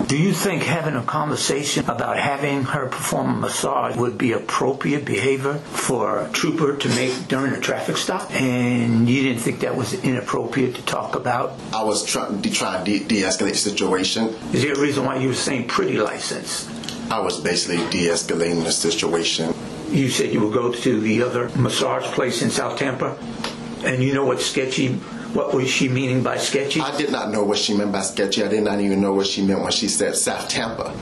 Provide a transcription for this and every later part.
Do you think having a conversation about having her perform a massage would be appropriate behavior for a trooper to make during a traffic stop? And you didn't think that was inappropriate to talk about? I was trying to de-escalate the situation. Is there a reason why you were saying pretty license? I was basically de-escalating the situation. You said you would go to the other massage place in South Tampa, and you know what was she meaning by sketchy? I did not know what she meant by sketchy. I did not even know what she meant when she said South Tampa.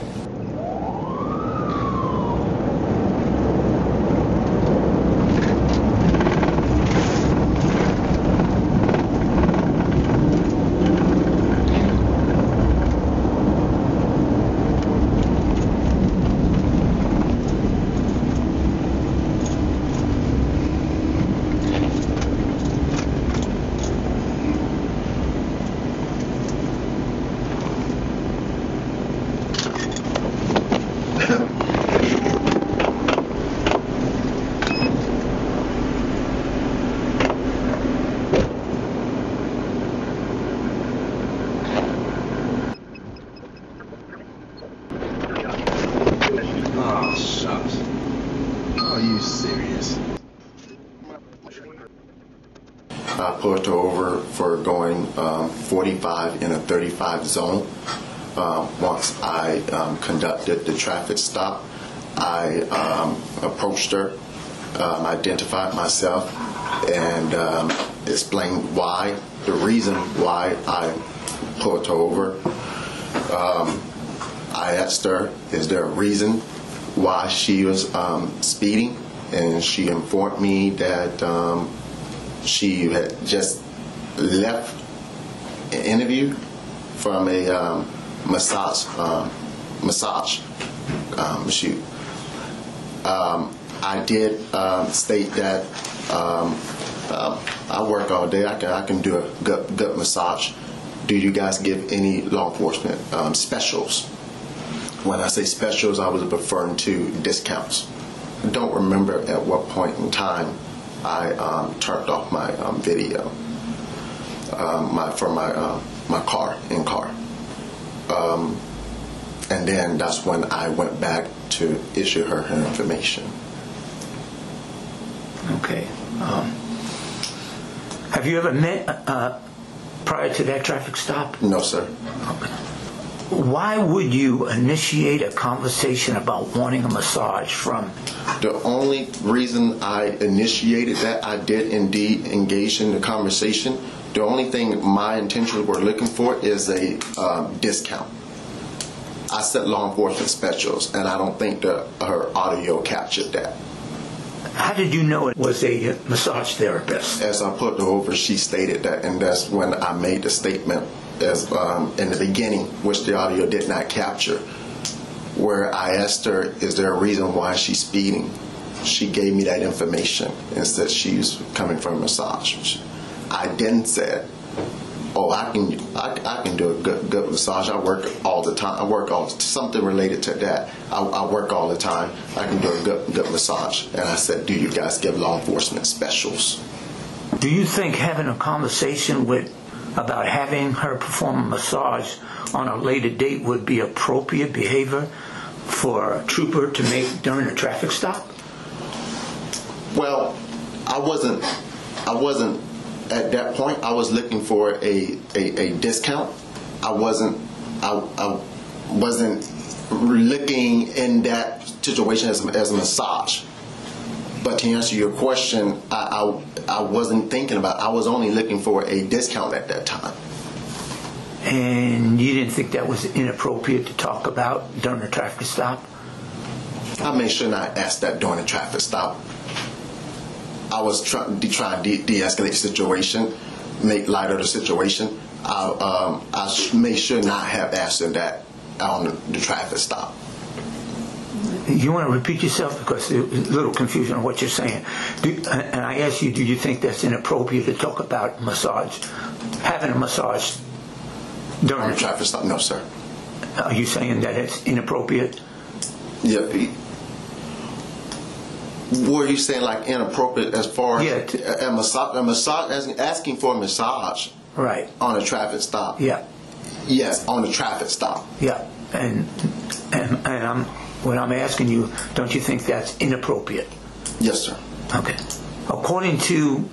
Oh, shucks. Are you serious? I pulled her over for going 45 in a 35 zone. Once I conducted the traffic stop, I approached her, identified myself, and explained the reason why I pulled her over. I asked her, is there a reason why she was speeding? And she informed me that she had just left an interview from a massage shoot. I did state that I work all day. I can do a good massage. Do you guys give any law enforcement specials? When I say specials, I was referring to discounts. I don't remember at what point in time I turned off my video from my car in-car. And then that's when I went back to issue her information. Okay. Have you ever met prior to that traffic stop? No, sir. Okay. Why would you initiate a conversation about wanting a massage from? The only reason I initiated that, I did indeed engage in the conversation. The only thing my intentions were looking for is a discount. I said law enforcement specials, and I don't think her audio captured that. How did you know it was a massage therapist? As I put her over, she stated that, and that's when I made the statement as in the beginning, which the audio did not capture, where I asked her, is there a reason why she's speeding? She gave me that information and said she's coming from a massage. I then said, oh, I can do a good massage. I work all the time. Something related to that. I work all the time. I can do a good massage. And I said, do you guys give law enforcement specials? Do you think having a conversation about having her perform a massage on a later date would be appropriate behavior for a trooper to make during a traffic stop? Well, I wasn't at that point. I was looking for a discount. I wasn't looking in that situation as a massage. But to answer your question, I wasn't thinking about it. I was only looking for a discount at that time. And you didn't think that was inappropriate to talk about during a traffic stop? I made sure not ask that during a traffic stop. I was trying to de-escalate the situation, make light of the situation. I made sure not have asked her that on the traffic stop. You want to repeat yourself because there's a little confusion on what you're saying. And I asked you, do you think that's inappropriate to talk about having a massage during a traffic stop? No, sir. Are you saying that it's inappropriate? Yeah. Were you saying like inappropriate as far as a massage, asking for a massage, right, on a traffic stop? Yeah. Yes, on the traffic stop. Yeah, and when I'm asking you, don't you think that's inappropriate? Yes, sir. Okay. According to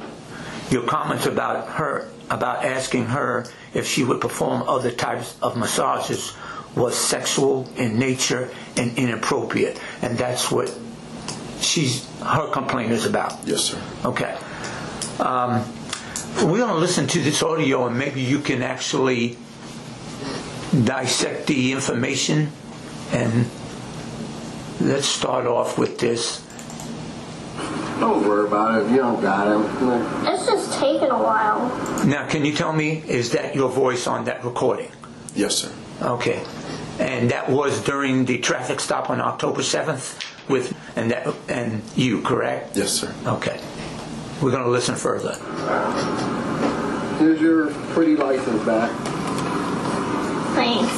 your comments about asking her if she would perform other types of massages was sexual in nature and inappropriate, and that's what her complaint is about. Yes, sir. Okay. We're going to listen to this audio, and maybe you can actually dissect the information. And let's start off with this. Don't worry about it if you don't got him. It's just taking a while. Now, can you tell me, is that your voice on that recording? Yes, sir. Okay. And that was during the traffic stop on October 7th and you, correct? Yes, sir. Okay. We're going to listen further. Here's your pretty license back. Thanks.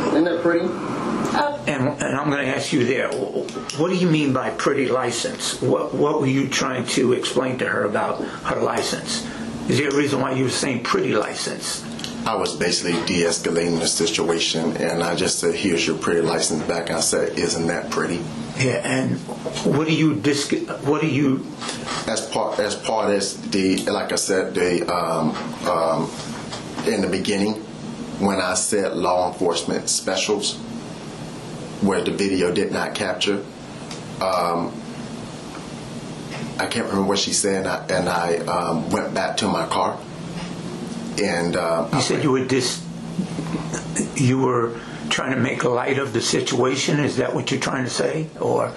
Isn't that pretty? And I'm going to ask you there, what do you mean by pretty license? What were you trying to explain to her about her license? Is there a reason why you were saying pretty license? I was basically de-escalating the situation, and I just said, here's your pretty license back. I said, isn't that pretty? Yeah, and what do you as part as the, like I said, in the beginning, when I said law enforcement specials, where the video did not capture, I can't remember what she said, and I went back to my car. And you said you were trying to make light of the situation. Is that what you're trying to say? Or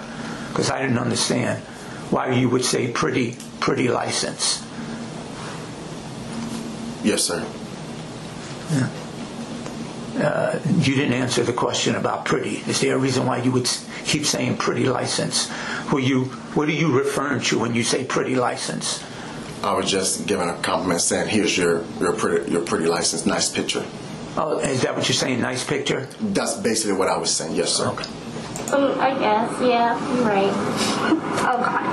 because I didn't understand why you would say pretty license. Yes, sir. Yeah. You didn't answer the question about pretty. Is there a reason why you would keep saying pretty license? What are you referring to when you say pretty license? I was just giving a compliment, saying, "Here's your pretty license, nice picture." Oh, is that what you're saying? Nice picture? That's basically what I was saying. Yes, sir. Okay. I guess, yeah, you're right. Oh God.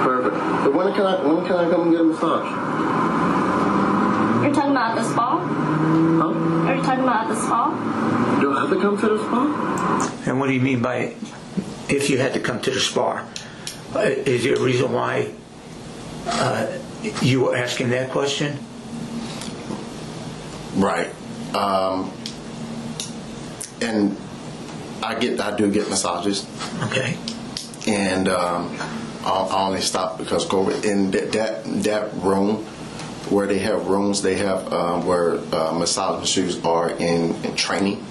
Perfect. But when can I come and get a massage? You're talking about the spa? Huh? Are you talking about the spa? Do I have to come to the spa? And what do you mean by if you had to come to the spa? Is there a reason why you were asking that question? Right. And I do get massages. Okay. And I only stopped because COVID. In that room, where they have rooms, they have where massage machines are in training,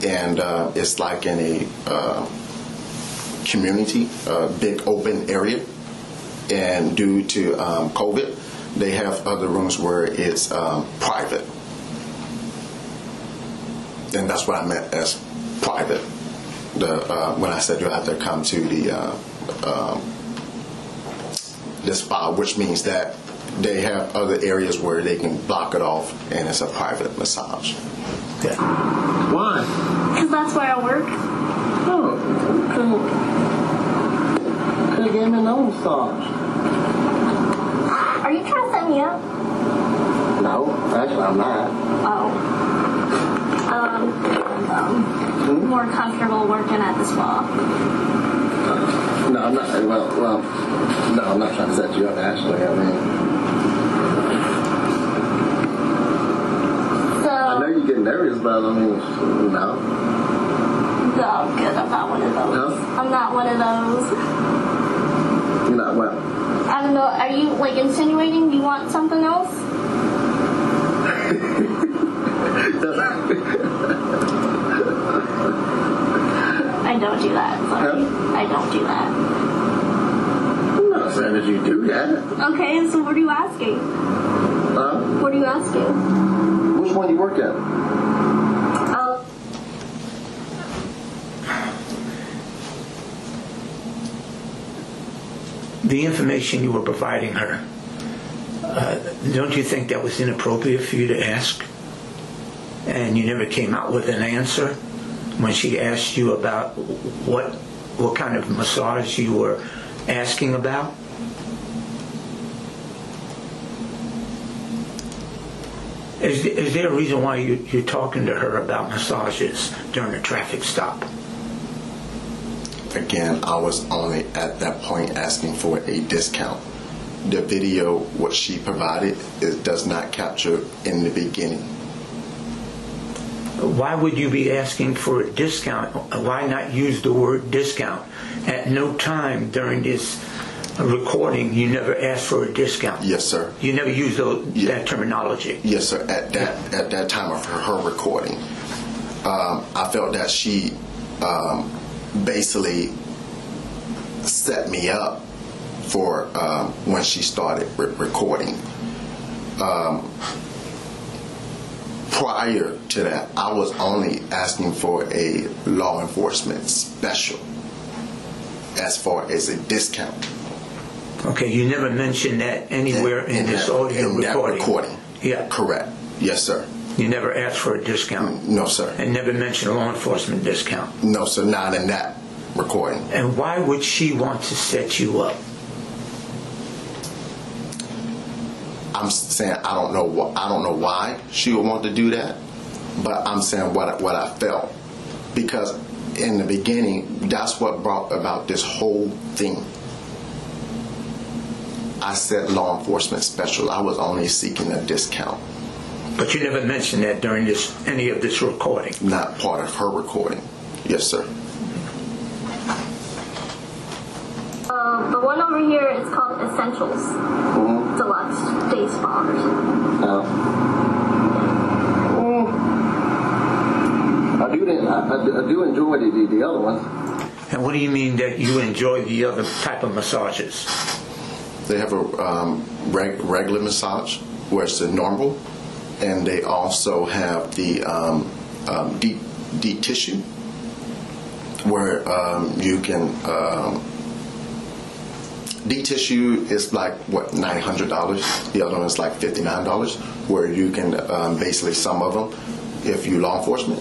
and it's like in a community, big open area. And due to COVID, they have other rooms where it's private. And that's what I meant as private. When I said you have to come to the spa, which means that they have other areas where they can block it off, and it's a private massage. Yeah. Why? Because that's where I work. Oh, could have gave me no massage. Are you trying to set me up? No, actually I'm not. Oh. More comfortable working at the spa. No, I'm not. Well, no, I'm not trying to set you up. Actually, I mean, So. I know you get nervous, but I mean, no. No, I'm good. I'm not one of those. No? I'm not one of those. You're not well. I don't know. Are you like insinuating you want something else? I don't do that. Sorry. Huh? I don't do that. I'm not saying that you do that. Okay, so what are you asking? What are you asking? Which one do you work at? The information you were providing her, don't you think that was inappropriate for you to ask? And you never came out with an answer when she asked you about what kind of massage you were asking about? Is there a reason why you're talking to her about massages during a traffic stop? Again, I was only at that point asking for a discount. The video, what she provided, it does not capture in the beginning. Why would you be asking for a discount? Why not use the word discount? At no time during this recording, you never asked for a discount. Yes, sir. You never used that terminology. Yes, sir. At that time of her recording, I felt that she basically set me up for when she started recording. Prior to that, I was only asking for a law enforcement special as far as a discount. Okay, you never mentioned that anywhere in this audio recording. That recording. Yeah. Correct. Yes, sir. You never asked for a discount? No, sir. And never mentioned a law enforcement discount? No, sir, not in that recording. And why would she want to set you up? I'm saying I don't know why she would want to do that, but I'm saying what I felt, because in the beginning, that's what brought about this whole thing. I said law enforcement special. I was only seeking a discount. But you never mentioned that during any of this recording? Not part of her recording. Yes, sir. The one over here is called Essentials. Deluxe Day Spa or something. I do enjoy the other ones. And what do you mean that you enjoy the other type of massages? They have a regular massage, where it's a normal, and they also have the deep tissue, where you can. Deep tissue is like $900. The other one is like $59, where you can basically, some of them, if you law enforcement,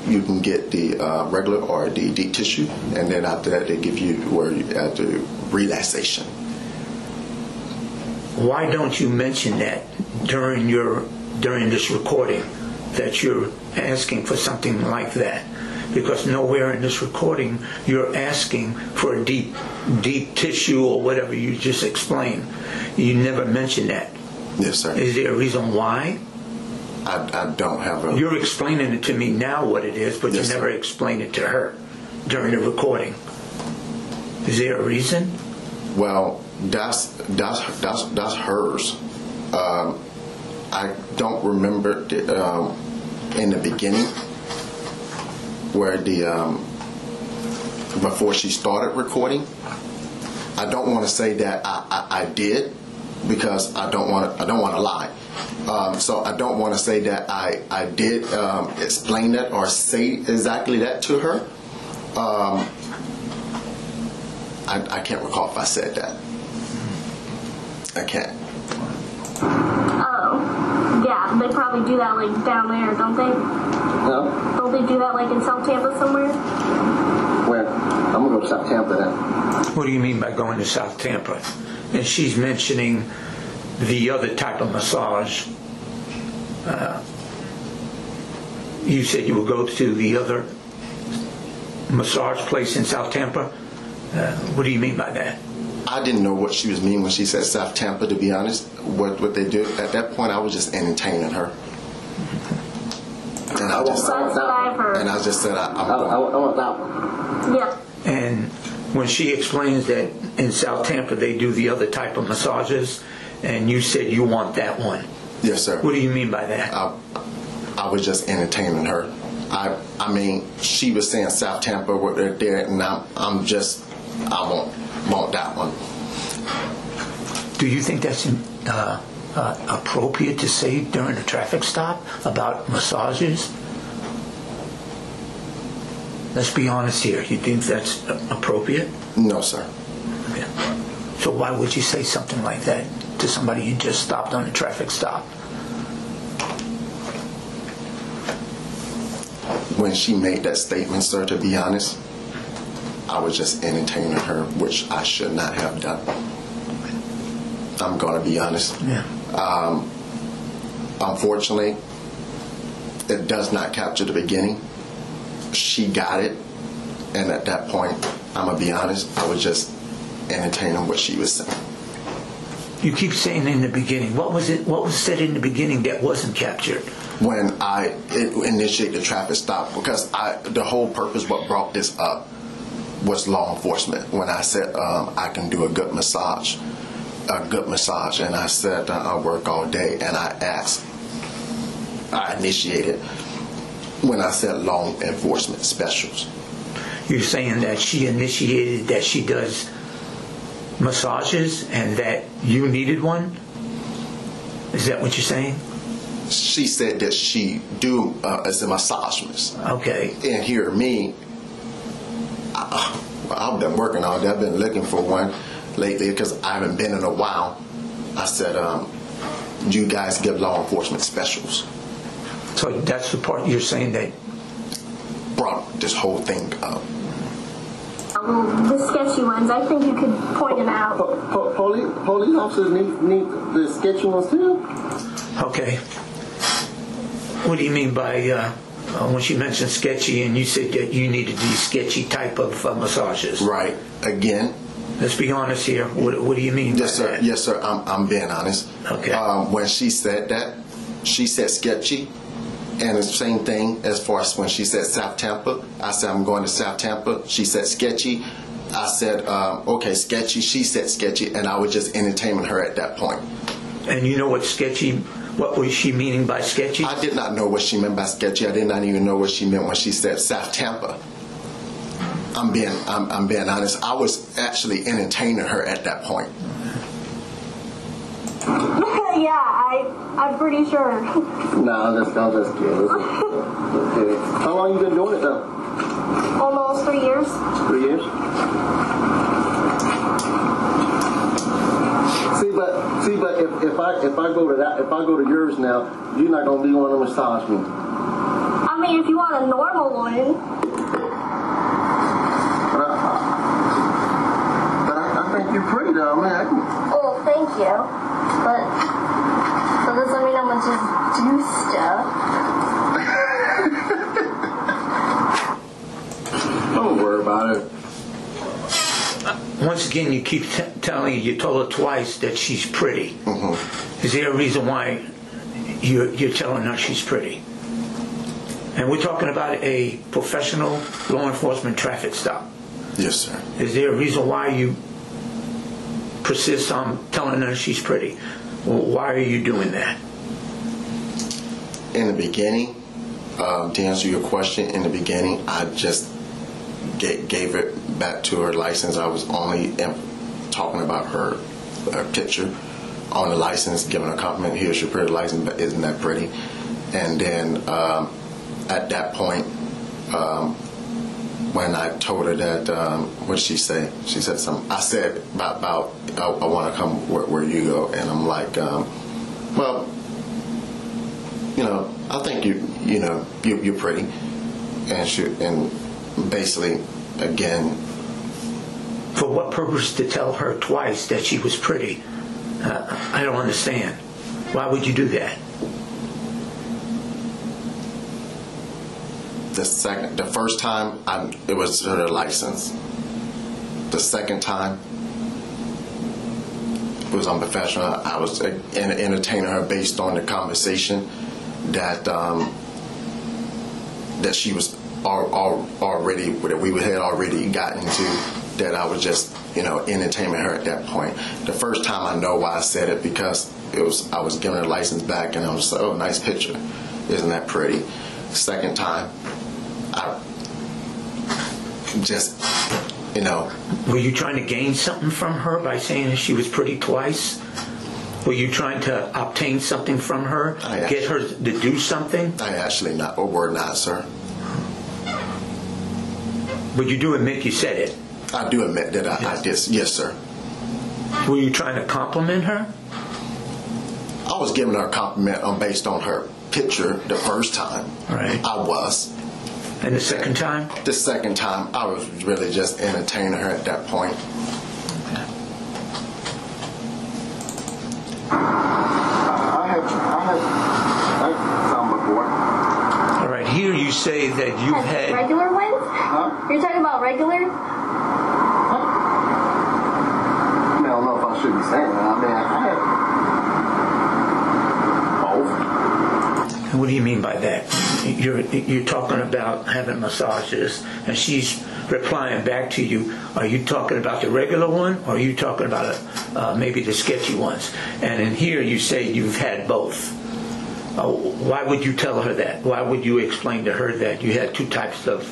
you can get the regular or the deep tissue, and then after that they give you where you add the relaxation. Why don't you mention that during this recording, that you're asking for something like that? Because nowhere in this recording you're asking for a deep tissue or whatever you just explained. You never mentioned that. Yes, sir. Is there a reason why? I don't have a... You're explaining it to me now what it is, but yes, you never explained it to her during the recording. Is there a reason? Well, that's hers. I don't remember in the beginning where before she started recording. I don't want to say that I did, because I don't want to lie. So I don't want to say that I did explain that or say exactly that to her. I can't recall if I said that. I can't. Oh, yeah, they probably do that like down there, don't they? No. Don't they do that like in South Tampa somewhere? Where? I'm gonna go to South Tampa then. What do you mean by going to South Tampa? And she's mentioning the other type of massage. You said you would go to the other massage place in South Tampa. What do you mean by that? I didn't know what she was meaning when she said South Tampa, to be honest. What they do at that point, I was just entertaining her. And I just said I want that one. Yeah. And when she explains that in South Tampa they do the other type of massages, and you said you want that one. Yes, sir. What do you mean by that? I was just entertaining her. I mean, she was saying South Tampa, what they're there, and I want that one. Do you think that's appropriate to say during a traffic stop about massages? Let's be honest here. You think that's appropriate? No, sir. Okay. So why would you say something like that to somebody you just stopped on a traffic stop? When she made that statement, sir, to be honest, I was just entertaining her, which I should not have done. I'm going to be honest. Yeah. Unfortunately, it does not capture the beginning. She got it, and at that point, I'm gonna be honest, I was just entertaining what she was saying. You keep saying in the beginning. What was it? What was said in the beginning that wasn't captured? When I initiate the traffic stop, because the whole purpose, what brought this up, was law enforcement. When I said I can do a good massage, and I said I work all day, and I initiated when I said law enforcement specials. You're saying that she initiated that she does massages and that you needed one? Is that what you're saying? She said that she do as a massagist. Okay. And hear me, I've been working all day. I've been looking for one lately because I haven't been in a while. I said, you guys give law enforcement specials. So that's the part you're saying that brought this whole thing up. The sketchy ones, I think you could point them out. Police officers need the sketchy ones too. Okay. What do you mean by when she mentioned sketchy and you said that you needed these sketchy type of massages? Right. Again. Let's be honest here. What do you mean Yes, by sir. that? Yes, sir. I'm being honest. Okay. When she said that, she said sketchy. And the same thing as far as when she said South Tampa. I said, I'm going to South Tampa. She said sketchy. I said, okay, sketchy. She said sketchy. And I was just entertaining her at that point. And you know what sketchy, what was she meaning by sketchy? I did not know what she meant by sketchy. I did not even know what she meant when she said South Tampa. I'm being honest. I was actually entertaining her at that point. Yeah, I'm pretty sure. Nah, that's good. Okay. How long you been doing it though? Almost 3 years. 3 years. See, but if I go to yours now, you're not gonna be one to massage me. I mean, if you want a normal one. But I think you're pretty though, man. Oh, thank you. But that doesn't mean I'm gonna just do stuff. Don't worry about it. Once again, you keep telling you told her twice that she's pretty. Mm-hmm. Is there a reason why you're telling her she's pretty? And we're talking about a professional law enforcement traffic stop. Yes, sir. Is there a reason why you persist on telling her she's pretty? Well, why are you doing that? In the beginning, to answer your question, in the beginning, I just gave it back to her license. I was only talking about her picture on the license, giving her a compliment. Here's your pretty license, but isn't that pretty? And then at that point, when I told her that, what did she say? She said something. I said about I want to come where you go, and I'm like, well, I think you're pretty, and basically, again. For what purpose to tell her twice that she was pretty? I don't understand. Why would you do that? The first time, it was her license. The second time, it was unprofessional. I was entertaining her based on the conversation that she was already, that we had already gotten into, that I was just, entertaining her at that point. The first time, I know why I said it, because I was giving her license back, and I was like, oh, nice picture. Isn't that pretty? Second time, I just, Were you trying to gain something from her by saying she was pretty twice? Were you trying to obtain something from her? Get her to do something? I actually not, or were not, sir. But you do admit you said it? I do admit that I did. Yes, sir. Were you trying to compliment her? I was giving her a compliment based on her picture the first time. Right. I was. And the second time? The second time, I was really just entertaining her at that point. I have here you say that you've had... Regular ones? Huh? You're talking about regular? I mean, I don't know if I should be saying that. I mean, I had both. What do you mean by that? You're talking about having massages, and she's replying back to you. Are you talking about the regular one, or are you talking about maybe the sketchy ones? And in here you say you've had both. Why would you tell her that? Why would you explain to her that you had two types of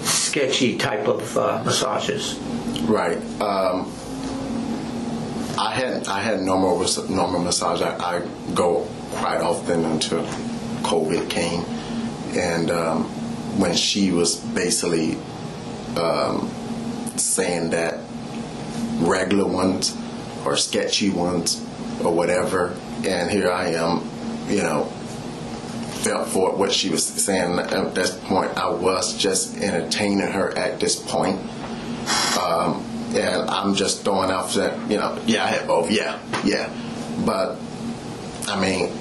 sketchy type of massages? Right. I had normal massage. I go quite often until COVID came, and when she was basically saying that regular ones or sketchy ones or whatever, and here I am, felt for what she was saying. At this point, I was just entertaining her at this point. And I'm just throwing out that, yeah, I had both, yeah. But, I mean,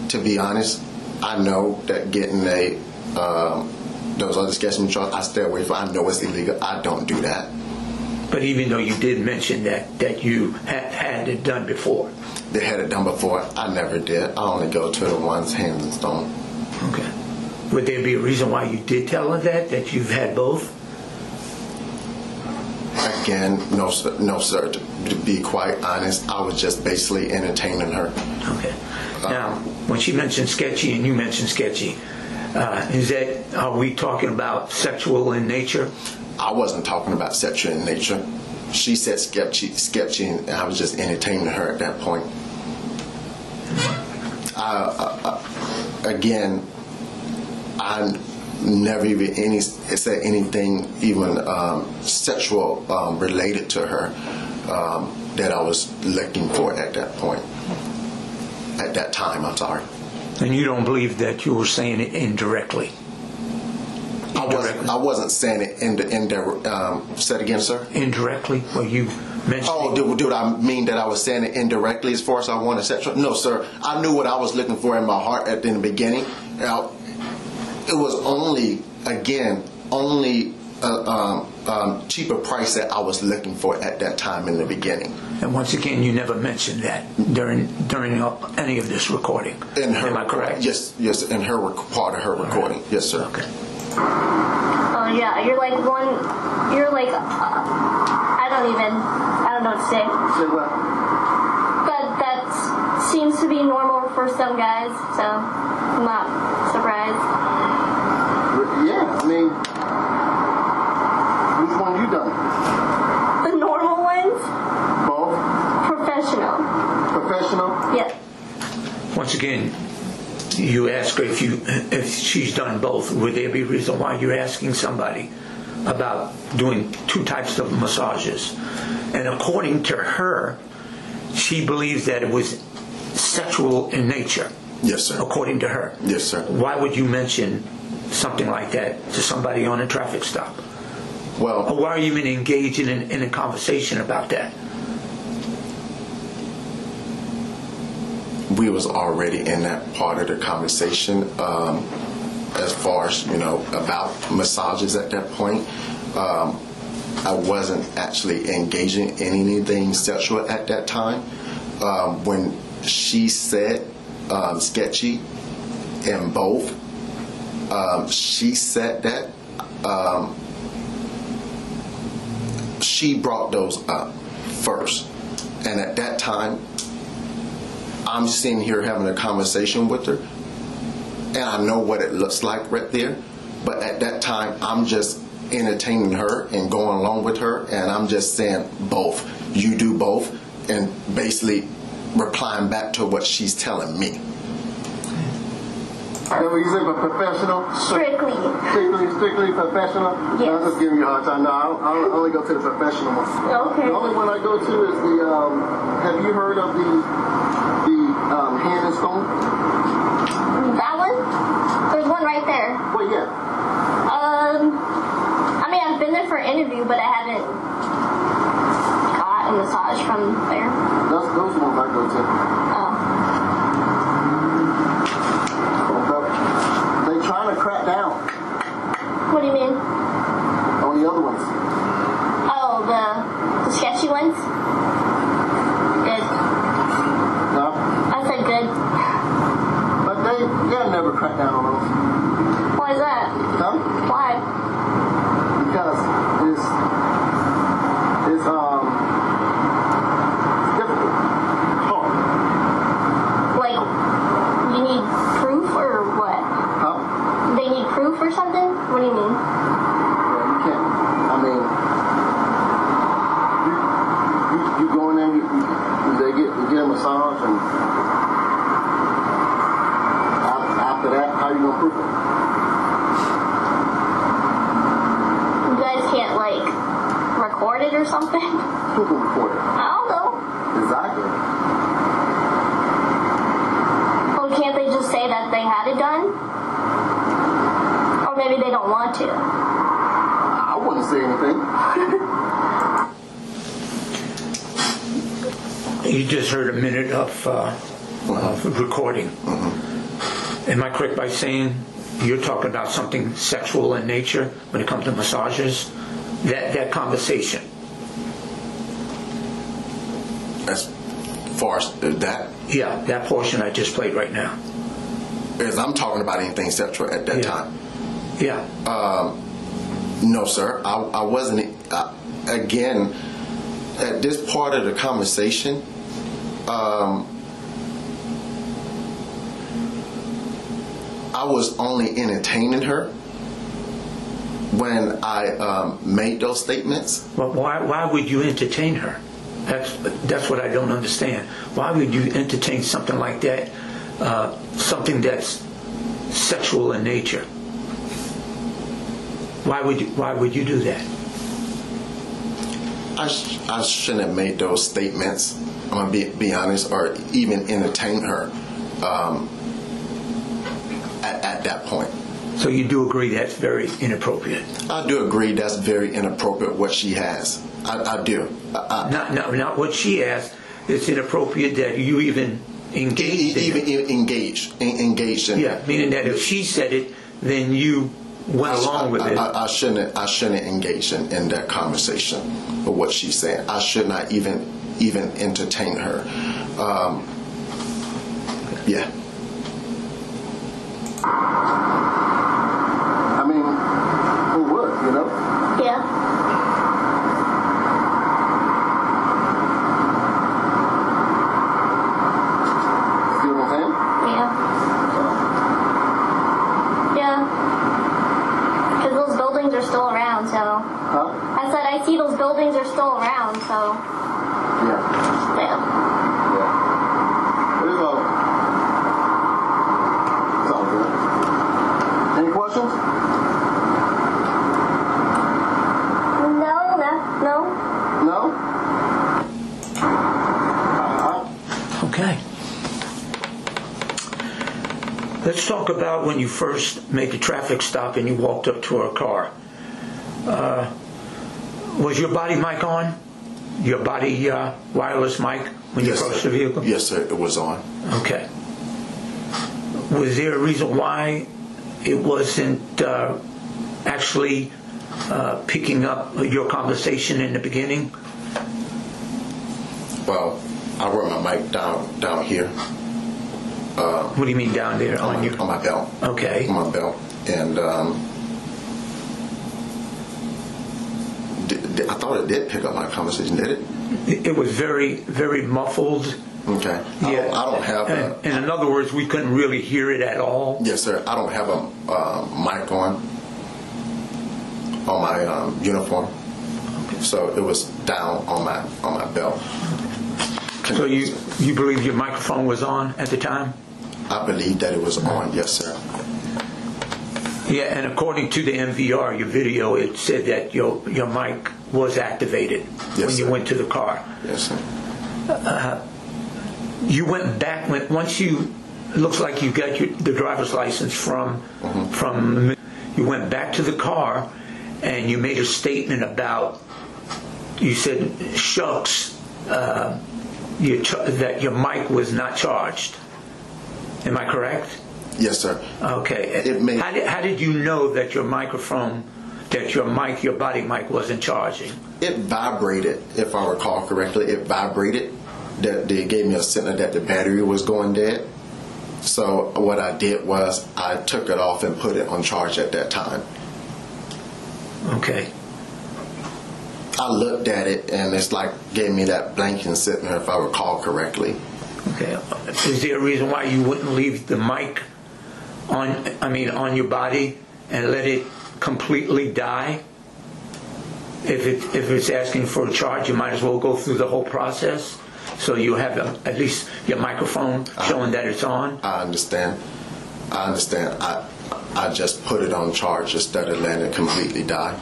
to be honest, I know that getting those other sketching jobs, I stay away from. I know it's illegal. I don't do that. But even though you did mention that you had it done before. They had it done before. I never did. I only go to the ones hands and stone. Okay. Would there be a reason why you did tell her that you've had both? Again, no, sir. To be quite honest, I was just basically entertaining her. Okay. Now, when she mentioned sketchy and you mentioned sketchy, are we talking about sexual in nature? I wasn't talking about sexual in nature. She said sketchy, and I was just entertaining her at that point. Again, I never even said anything even sexual related to her that I was looking for at that point. At that time, I'm sorry. And you don't believe that you were saying it indirectly? I wasn't saying it say it again, sir? Indirectly? Well, you mentioned... Oh, do I mean that I was saying it indirectly as far as I wanted sexual? No, sir. I knew what I was looking for in my heart in the beginning. It was only cheaper price that I was looking for at that time in the beginning. And once again, you never mentioned that during any of this recording. Am I correct? Yes, in her part of her recording. Right. Yes, sir. Okay. Oh yeah, I don't know what to say. Say what? But that seems to be normal for some guys, so I'm not surprised. Yeah, I mean, which one you done? The normal ones? Both? Professional. Professional? Yeah. Once again, you ask her if she's done both. Would there be a reason why you're asking somebody about doing two types of massages? And according to her, she believes that it was sexual in nature. Yes, sir. According to her. Yes, sir. Why would you mention something like that to somebody on a traffic stop? Well, or why are you even engaging in a conversation about that? We was already in that part of the conversation as far as, about massages at that point. I wasn't actually engaging in anything sexual at that time. When she said sketchy in both, she said that she brought those up first. And at that time, I'm sitting here having a conversation with her, and I know what it looks like right there. But at that time, I'm just entertaining her and going along with her, and I'm just saying both. You do both, and basically replying back to what she's telling me. So you say professional? Strictly professional? Yes. I'm just giving you a hard time. No, I only go to the professional one. Okay. The only one I go to is the, have you heard of the hand and stone? That one? There's one right there. Well, yeah. I mean, I've been there for an interview, but I haven't got a massage from there. Those ones I go to. Oh. They try a crackdown on those. Why is that? Huh? Why? Because it's difficult. Hard. Like, you need proof or what? Huh? They need proof or something? What do you mean? Yeah, you can't. I mean, you go in there, you get a massage, and after that, how you gonna prove it? You guys can't, like, record it or something? Who can record it? I don't know. Exactly. Well, can't they just say that they had it done? Or maybe they don't want to. I wouldn't say anything. You just heard a minute of recording. Am I correct by saying you're talking about something sexual in nature when it comes to massages? That conversation. As far as that, Yeah, that portion I just played right now. as I'm talking about anything sexual at that time. Yeah. No, sir. I wasn't. Again, at this part of the conversation, I was only entertaining her when I made those statements. Well, why would you entertain her? That's what I don't understand. Why would you entertain something like that? Something that's sexual in nature. Why would you do that? I shouldn't have made those statements. I'm gonna be honest, or even entertain her at that point. So you do agree that's very inappropriate? I do agree that's very inappropriate what she has. I do. Not what she has. It's inappropriate that you even engaged in it. Engaged in Yeah, meaning that if she said it, then you went along with it. I shouldn't engage in that conversation of what she's saying. I should not even entertain her. Yeah. I mean, who would, you know? Yeah. See what I'm saying? Yeah. Yeah. Because those buildings are still around, so. Huh? I said I see those buildings are still around, so. Yeah. Yeah. It's all good. Any questions? No. No? Okay. Let's talk about when you first made the traffic stop and you walked up to her car. Was your body mic on? Your body wireless mic when you approached the vehicle? Yes, sir. It was on. Okay. Was there a reason why it wasn't actually picking up your conversation in the beginning? Well, I wear my mic down here. What do you mean down there? On my belt. Okay. On my belt. And I thought it did pick up my conversation, did it? It was very, very muffled. Okay. Yeah. I don't have and in other words, we couldn't really hear it at all. Yes, sir. I don't have a mic on my uniform. Okay. So it was down on my belt. So you believe your microphone was on at the time? I believe that it was on, yes, sir. Yeah, and according to the MVR, your video, it said that your mic was activated when you went to the car. Yes, sir. You went back once you. It looks like you got the driver's license from. You went back to the car, and you made a statement about. You said, "Shucks." That your mic was not charged. Am I correct? Yes, sir. Okay. How did you know that your microphone, your body mic wasn't charging? It vibrated, if I recall correctly. It vibrated. That they gave me a signal that the battery was going dead. So what I did was I took it off and put it on charge at that time. Okay. I looked at it and it's like gave me that blanking sitting there, if I recall correctly. Okay. Is there a reason why you wouldn't leave the mic on your body and let it completely die? If it's asking for a charge, you might as well go through the whole process, so you have at least your microphone showing that it's on. I understand. I just put it on charge instead of letting it completely die.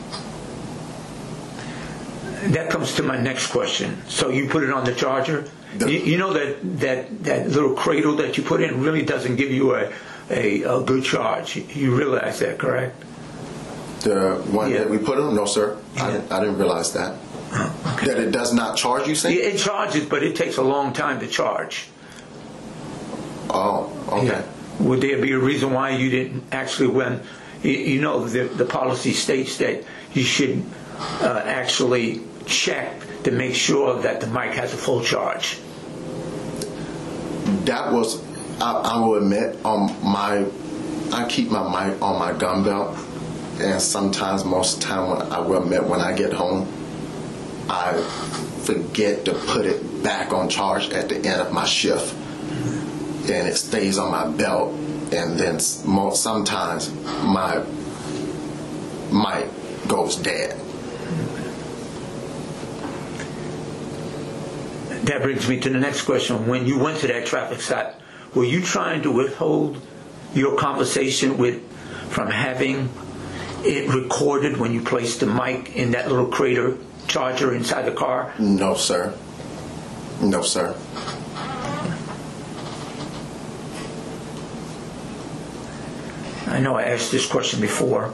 That comes to my next question. So you put it on the charger. You know that little cradle that you put in really doesn't give you a good charge. You realize that, correct? The one that we put on? No, sir. Yeah. I didn't realize that. Oh, okay. That it does not charge, you say? Yeah, it charges, but it takes a long time to charge. Oh, okay. Yeah. Would there be a reason why you didn't actually, when the policy states that you should actually check to make sure that the mic has a full charge? That was, I will admit, I keep my mic on my gun belt, and sometimes, most of the time, I will admit, when I get home, I forget to put it back on charge at the end of my shift, and it stays on my belt, and then sometimes my mic goes dead. That brings me to the next question. When you went to that traffic stop, were you trying to withhold your conversation from having it recorded when you placed the mic in that little crater charger inside the car? No, sir. No, sir. I know I asked this question before.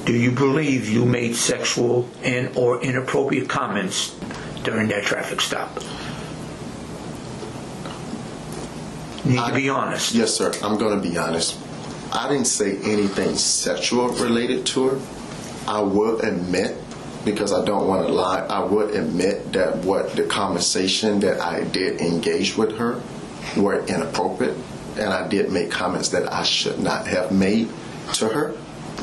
Do you believe you made sexual and/or inappropriate comments during that traffic stop? You need to be honest. Yes, sir. I'm going to be honest. I didn't say anything sexual related to her. I would admit, because I don't want to lie, I would admit that what the conversation that I did engage with her were inappropriate, and I did make comments that I should not have made to her.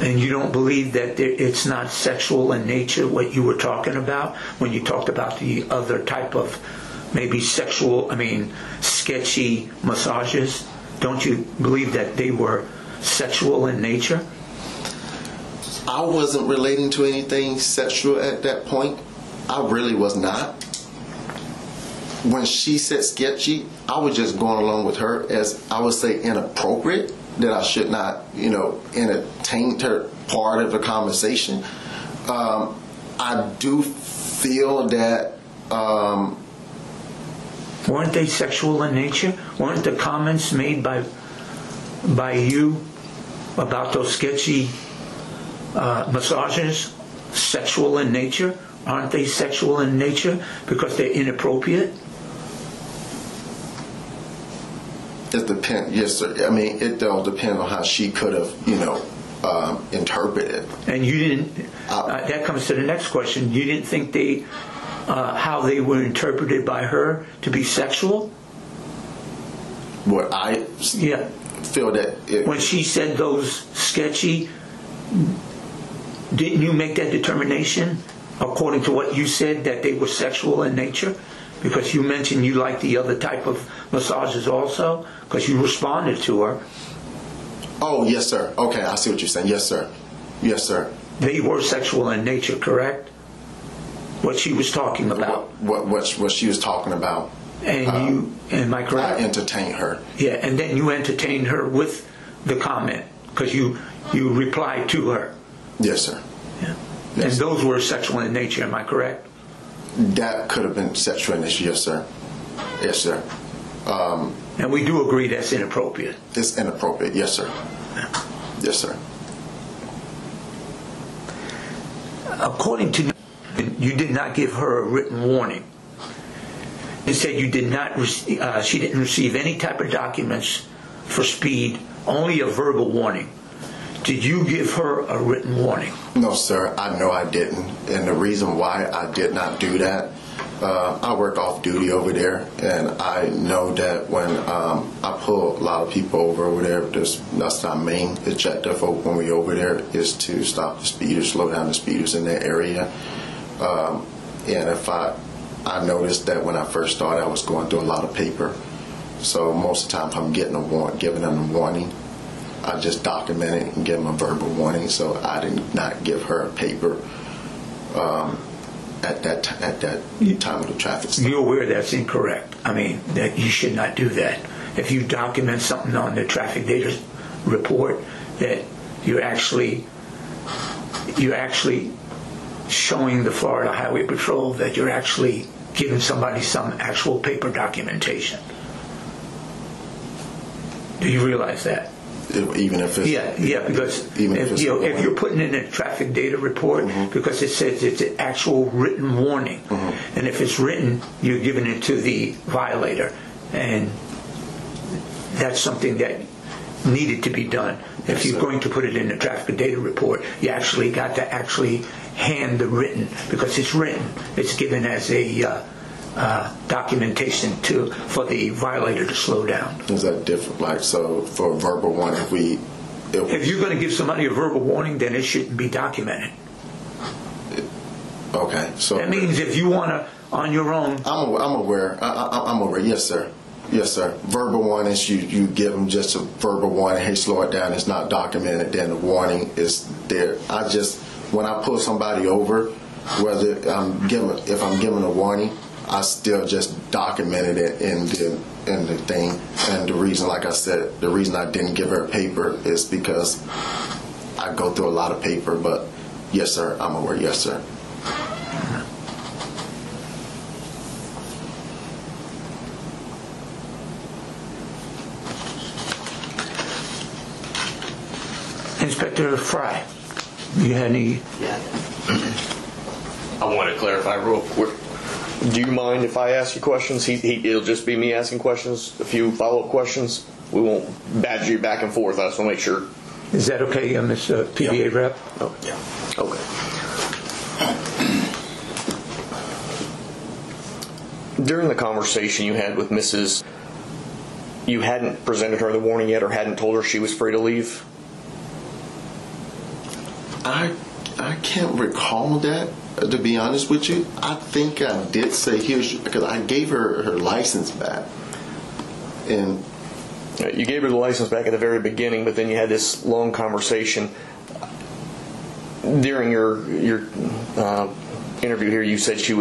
And you don't believe that it's not sexual in nature, what you were talking about when you talked about the other type of maybe sketchy massages? Don't you believe that they were sexual in nature? I wasn't relating to anything sexual at that point. I really was not. When she said sketchy, I was just going along with her as, I would say, inappropriate, that I should not, entertain her part of the conversation. I do feel that... Weren't they sexual in nature? Weren't the comments made by you about those sketchy massages sexual in nature? Aren't they sexual in nature because they're inappropriate? It depends. Yes, sir. I mean, it all depends on how she could have, interpreted it. And you didn't. That comes to the next question. You didn't think how they were interpreted by her to be sexual? What I feel that when she said those sketchy, didn't you make that determination according to what you said that they were sexual in nature? Because you mentioned you liked the other type of massages also, because you responded to her. Oh, yes, sir. Okay, I see what you're saying. Yes, sir. Yes, sir. They were sexual in nature, correct? What she was talking about. What she was talking about. And am I correct? I entertained her. Yeah, and then you entertained her with the comment, because you replied to her. Yes, sir. Yeah. Yes, and those were sexual in nature, am I correct? That could have been sexual in nature, yes, sir. Yes, sir. And we do agree that's inappropriate. It's inappropriate, yes, sir. Yeah. Yes, sir. According to you, did not give her a written warning. It said you did not. She didn't receive any type of documents for speed, only a verbal warning. Did you give her a written warning? No, sir. I know I didn't. And the reason why I did not do that, I work off duty over there, and I know that when I pull a lot of people over there, that's our main objective when we over there is to stop the speeders, slow down the speeders in that area. And if I noticed that when I first started, I was going through a lot of paper. So most of the time, if I'm giving them a warning, I just document it and give them a verbal warning. So I did not give her a paper at that time of the traffic stop. You're aware that's incorrect. I mean, that you should not do that. If you document something on the traffic data report, that you're actually showing the Florida Highway Patrol that you're actually giving somebody some actual paper documentation. Do you realize that? Even if it's because if you're putting in a traffic data report, because it says it's an actual written warning, and if it's written, you're giving it to the violator, and that's something that needed to be done. If you're going to put it in the traffic data report, you actually got to hand the written, because it's written. It's given as a documentation for the violator to slow down. Is that different? Like, so for a verbal warning, if you're going to give somebody a verbal warning, then it shouldn't be documented. Okay, so that means if you want to on your own. I'm aware. I'm aware. Yes, sir. Yes, sir. Verbal warnings, you give them just a verbal warning. Hey, slow it down. It's not documented. Then the warning is there. When I pull somebody over, whether if I'm giving a warning, I still just documented it in the thing. And the reason, like I said, the reason I didn't give her a paper is because I go through a lot of paper. But yes, sir, I'm aware. Yes, sir. Inspector Fry, you had any? Yeah. I want to clarify real quick. Do you mind if I ask you questions? It'll just be me asking questions, a few follow-up questions. We won't badger you back and forth. I just want to make sure. Is that okay, Ms. PBA Rep? Oh, yeah. Okay. During the conversation you had with Mrs., you hadn't presented her the warning yet, or hadn't told her she was free to leave? I can't recall that, to be honest with you. I think I did say because I gave her license back. And you gave her the license back at the very beginning, but then you had this long conversation. During your interview here, you said you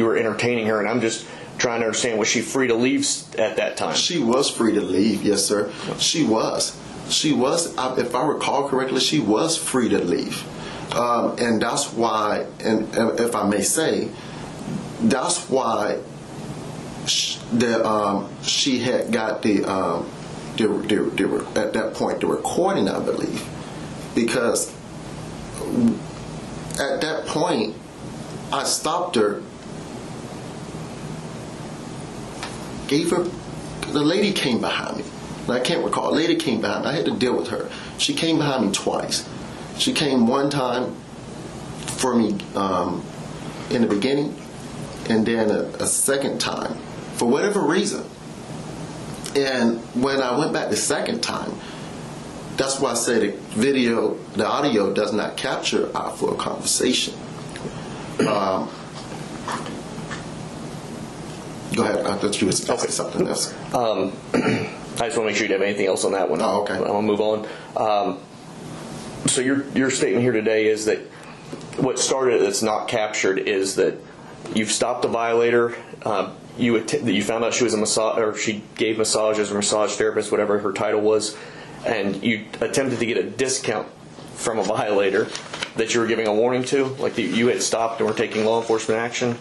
were entertaining her, and I'm just trying to understand, was she free to leave at that time? She was free to leave, yes, sir. She was. If I recall correctly, she was free to leave. And that's why, and if I may say, that's why she had got at that point the recording, I believe, because at that point I stopped her, the lady came behind me. I can't recall. A lady came behind me. I had to deal with her. She came behind me twice. She came one time for me in the beginning, and then a second time for whatever reason. And when I went back the second time, that's why I say the audio does not capture our full conversation. Go ahead. I thought you would say something else. I just want to make sure you have anything else on that one. Oh, okay. I'm going to move on. So your statement here today is that what started that's not captured is that you've stopped a violator. You found out she was a massage, or she gave massages, or massage therapist, whatever her title was, and you attempted to get a discount from a violator that you were giving a warning to, like you had stopped and were taking law enforcement action.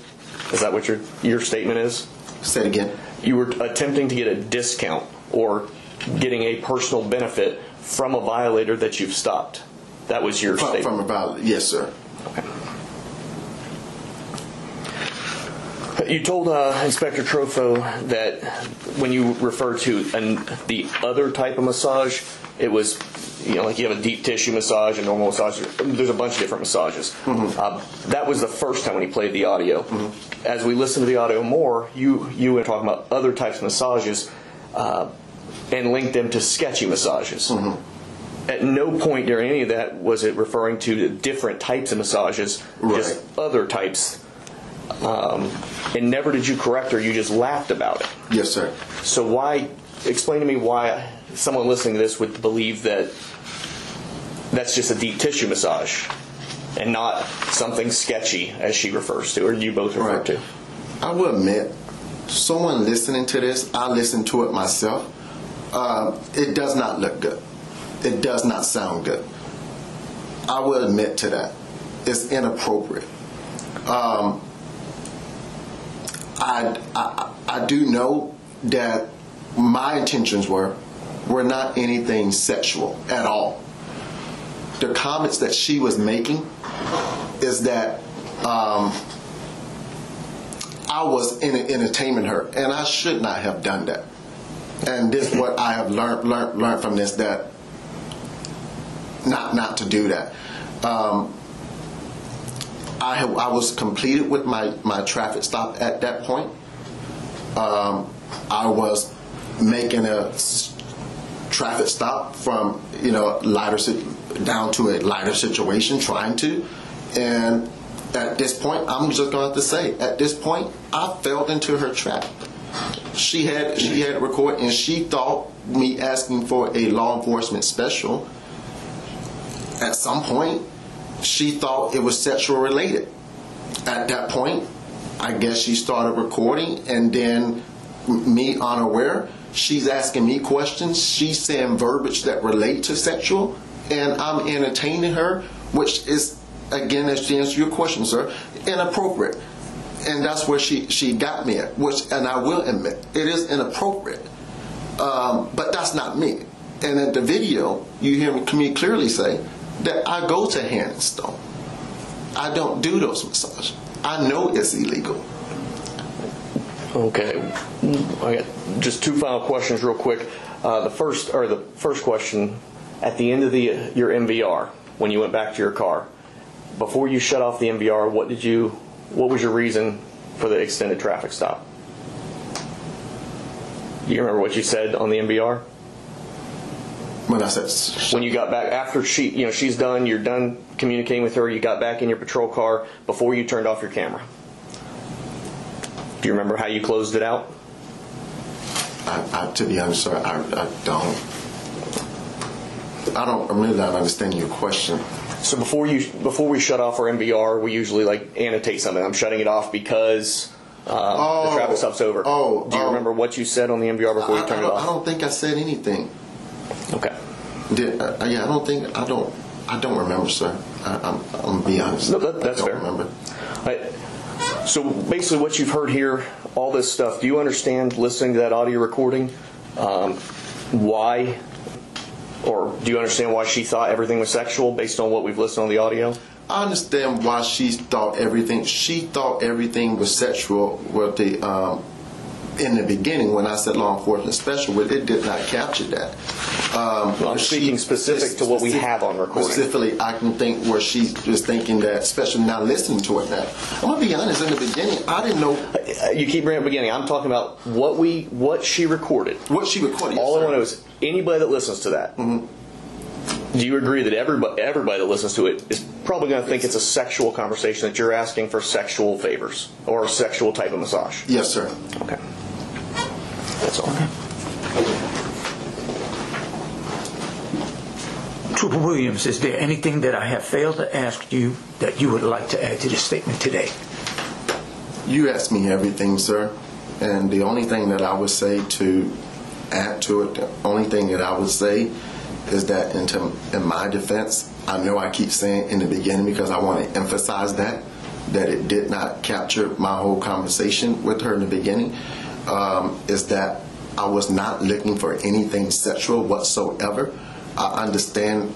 Is that what your statement is? Say it again. You were attempting to get a discount or getting a personal benefit from a violator that you've stopped. That was your statement. From a violator, yes, sir. Okay. You told Inspector Trofo that when you referred to the other type of massage, it was like you have a deep tissue massage, a normal massage. There's a bunch of different massages. That was the first time when he played the audio. As we listened to the audio more, you were talking about other types of massages and linked them to sketchy massages. At no point during any of that was it referring to different types of massages, just other types. And never did you correct her, you just laughed about it. Yes, sir. So explain to me why someone listening to this would believe that that's just a deep tissue massage and not something sketchy, as she refers to, or you both refer to. I will admit, someone listening to this, I listened to it myself, it does not look good. It does not sound good. I will admit to that. It's inappropriate. I do know that my intentions were not anything sexual at all. The comments that she was making is that I was entertaining her, and I should not have done that. And this is what I have learned from this, that not to do that. I was completed with my traffic stop at that point. I was making a traffic stop from lighter down to a lighter situation, trying to, and at this point, I'm just going to have to say, at this point, I fell into her trap. She had it recorded, and she thought me asking for a law enforcement special. At some point, she thought it was sexual related. At that point, I guess she started recording, and then me unaware, she's asking me questions. She's saying verbiage that relate to sexual, and I'm entertaining her, which is, again, as to answer your question, sir, inappropriate. And that's where she got me at, and I will admit, it is inappropriate. But that's not me. And at the video, you hear me clearly say that I go to Hand and Stone. I don't do those massages. I know it's illegal. Okay, I got just two final questions real quick. The first question, at the end of your MVR, when you went back to your car, before you shut off the MVR, what was your reason for the extended traffic stop? Do you remember what you said on the MVR? When I said when you got back after she's done, you're done communicating with her, you got back in your patrol car before you turned off your camera. Do you remember how you closed it out? To be honest, sir, I don't. I'm really not understanding your question. So before we shut off our MVR, we usually annotate something. I'm shutting it off because the traffic stop's over. Do you remember what you said on the MVR before you turned it off? I don't think I said anything. Okay. I don't remember, sir. I'm gonna be honest. No, that's fair. I don't remember. So basically, what you've heard here, all this stuff. Do you understand listening to that audio recording? Why? Or do you understand why she thought everything was sexual based on what we've listened on the audio? I understand why she thought everything. She thought everything was sexual with in the beginning when I said law enforcement special, but it did not capture that. I'm speaking specific to what we have on recording. Specifically, I can think where she was thinking that, especially now listening to it now. I'm going to be honest, in the beginning, I didn't know. You keep bringing up the beginning. I'm talking about what she recorded. What she recorded, All yes, I want to know is anybody that listens to that, do you agree that everybody that listens to it is probably going to think it's a sexual conversation, that you're asking for sexual favors or a sexual type of massage? Yes, sir. Okay. That's all. Trooper Williams, is there anything that I have failed to ask you that you would like to add to the statement today? You asked me everything, sir. And the only thing that I would say to add to it, the only thing that I would say is that in my defense, I know I keep saying in the beginning because I want to emphasize that it did not capture my whole conversation with her in the beginning, is that I was not looking for anything sexual whatsoever. I understand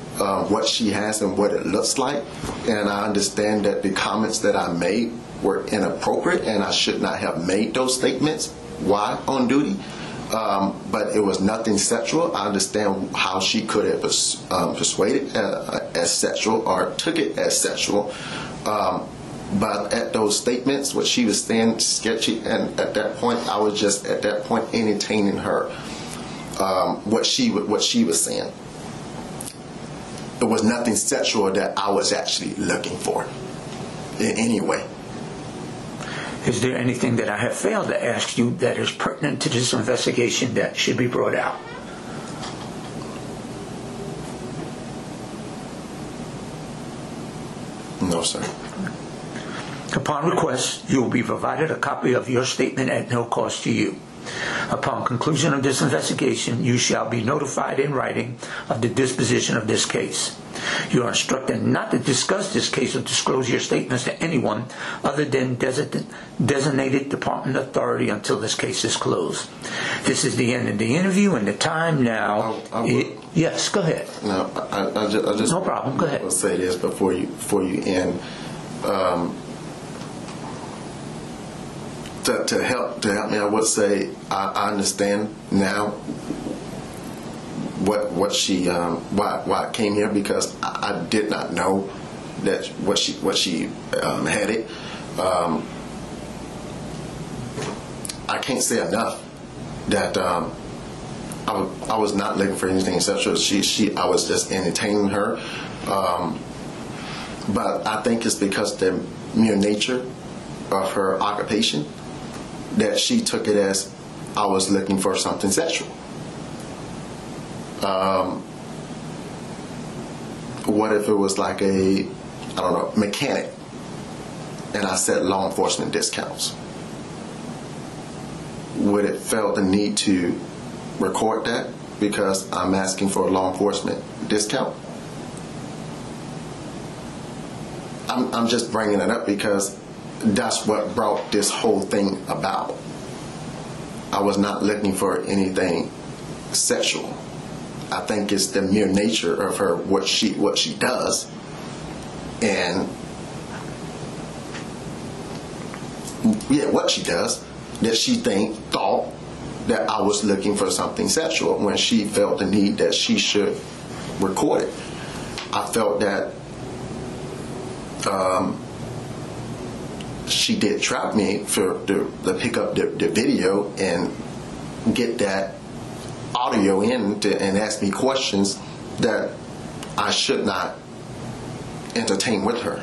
what she has and what it looks like, and I understand that the comments that I made were inappropriate and I should not have made those statements while on duty. but it was nothing sexual. I understand how she could have persuaded as sexual or took it as sexual. But at those statements, what she was saying, sketchy, and at that point, I was just at that point entertaining her, what she was saying. It was nothing sexual that I was actually looking for in any way. Is there anything that I have failed to ask you that is pertinent to this investigation that should be brought out? No, sir. Upon request, you will be provided a copy of your statement at no cost to you. Upon conclusion of this investigation, you shall be notified in writing of the disposition of this case. You are instructed not to discuss this case or disclose your statements to anyone other than designated department authority until this case is closed. This is the end of the interview, and the time now. Yes, go ahead. No, I just no problem. Go ahead. I'll say this before you end. To help me, I would say I understand now what she why I came here, because I did not know that what she had it. I can't say enough that I was not looking for anything sexual. I was just entertaining her, but I think it's because the mere nature of her occupation that she took it as I was looking for something sexual. What if it was like a, I don't know, mechanic, and I said law enforcement discounts? Would it felt the need to record that because I'm asking for a law enforcement discount? I'm just bringing it up because that's what brought this whole thing about. I was not looking for anything sexual. I think it's the mere nature of her, what she does, and what she does, that she thought that I was looking for something sexual when she felt the need that she should record it. I felt that she did trap me for to pick up the video and get that audio in and ask me questions that I should not entertain with her.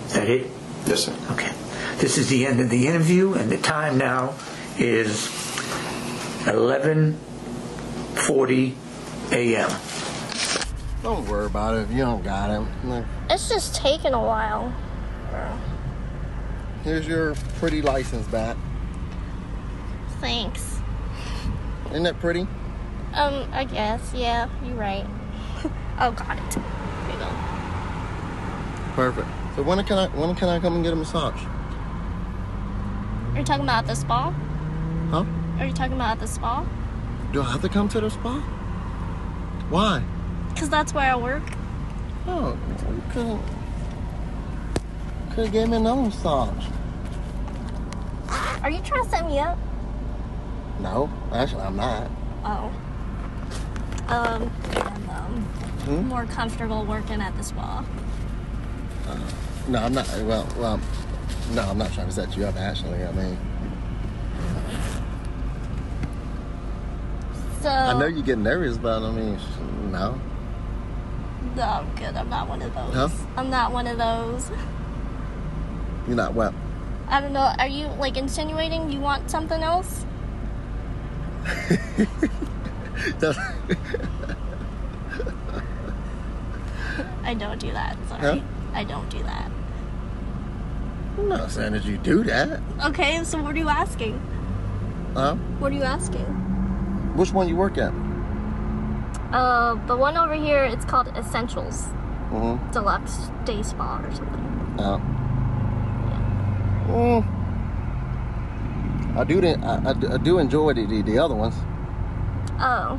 Is that it? Yes, sir. Okay. This is the end of the interview, and the time now is 11:40 a.m. Don't worry about it if you don't got him. It's just taking a while. Here's your pretty license back. Thanks. Isn't that pretty? I guess. Yeah, you're right. Oh, got it. Here you go. Perfect. So when can I come and get a massage? Are you talking about at the spa? Huh? Are you talking about at the spa? Do I have to come to the spa? Why? Because that's where I work. Oh, you could have gave me another massage. Are you trying to set me up? No, actually I'm not. Oh. I'm more comfortable working at the spa. No, I'm not. Well, no, I'm not trying to set you up. Actually, I mean, So. I know you get nervous, but I mean, no. No, I'm good. I'm not one of those. Huh? I'm not one of those. You're not what? I don't know. Are you like insinuating you want something else? I don't do that. Sorry. Huh? I don't do that. I'm not saying that you do that. Okay, so what are you asking? Huh? What are you asking? Which one you work at? The one over here, it's called Essentials. Mm-hmm. Deluxe Day Spa or something. Oh. Yeah. I do enjoy the other ones. Oh.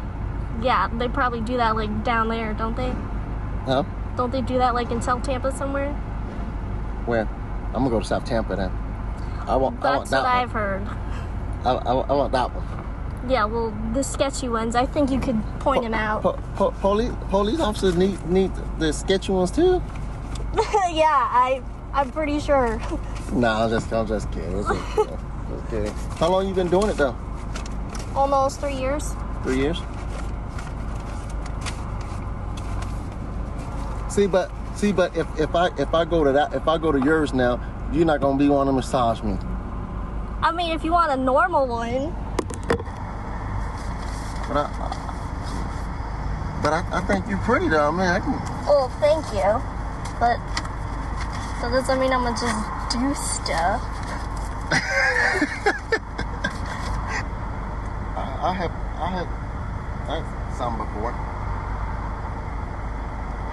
Yeah, they probably do that like down there, don't they? Huh? Don't they do that like in South Tampa somewhere? Where? I'm gonna go to South Tampa then. I want That's that what one. I've heard. I want that one. Yeah, well, the sketchy ones, I think you could point them out. Police officers need the sketchy ones too. Yeah, I'm pretty sure. Nah, I'm just kidding. Just kidding. How long you been doing it though? Almost 3 years. 3 years. See, but if I go to yours now, you're not gonna be wanting to massage me. I mean, if you want a normal one. But I think you're pretty though. I mean, I can. Oh, thank you. But that doesn't mean I'm gonna just do stuff. I have some before.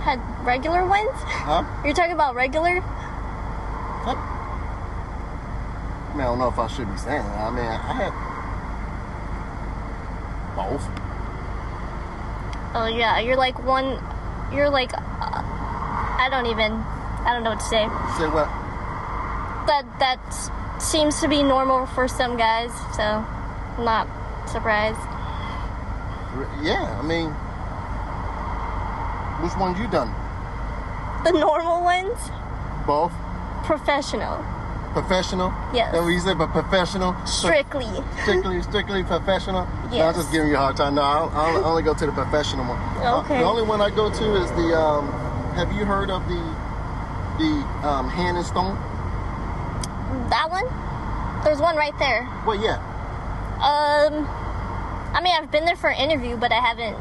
Had regular ones? Huh? You're talking about regular? What? I mean, I don't know if I should be saying that. I mean, I had both. Oh yeah, you're like I don't know what to say. Say what? That seems to be normal for some guys, so I'm not surprised. Yeah, I mean, which ones you done? The normal ones? Both. Professional. Professional? Yes. That's what you said, but professional? Strictly. Strictly professional? No, Yes. I'm just giving you a hard time. No, I only go to the professional one. Okay. The only one I go to is the, have you heard of the hand and stone? That one? There's one right there. Well, yeah. I mean, I've been there for an interview, but I haven't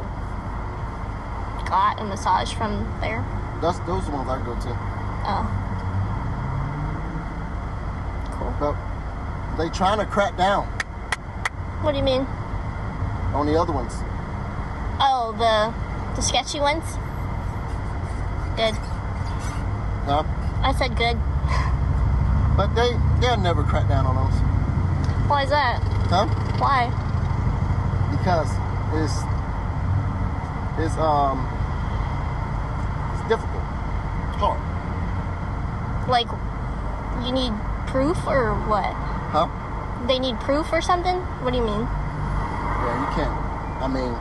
got a massage from there. Those are the ones I go to. Oh. Cool. But they trying to crack down What do you mean? on the other ones. Oh, the sketchy ones? Good. Huh? I said good. But they'll never crack down on those. Why is that? Huh? Why? Because it's difficult. It's hard. Like, you need proof or what? Huh? They need proof or something? What do you mean? Yeah, you can't. I mean,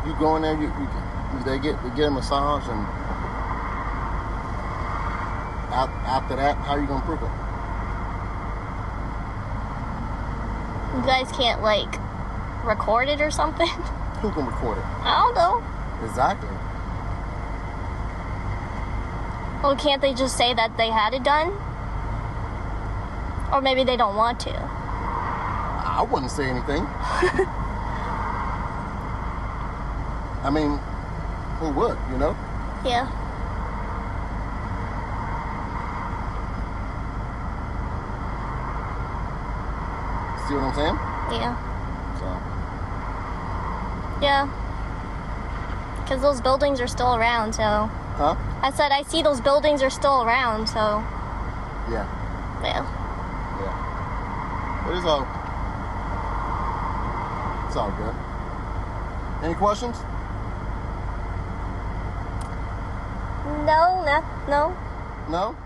you go in there, they get a massage, and after that, how are you gonna prove it? You guys can't, like, record it or something? Who can record it? I don't know. Exactly. Well, can't they just say that they had it done? Or maybe they don't want to. I wouldn't say anything. I mean, who would, you know? Yeah. See what I'm saying? Yeah. So, Yeah. Because those buildings are still around, so... huh? I said I see those buildings are still around, so... Yeah. Yeah. Yeah. But it's all good. Any questions? No. No?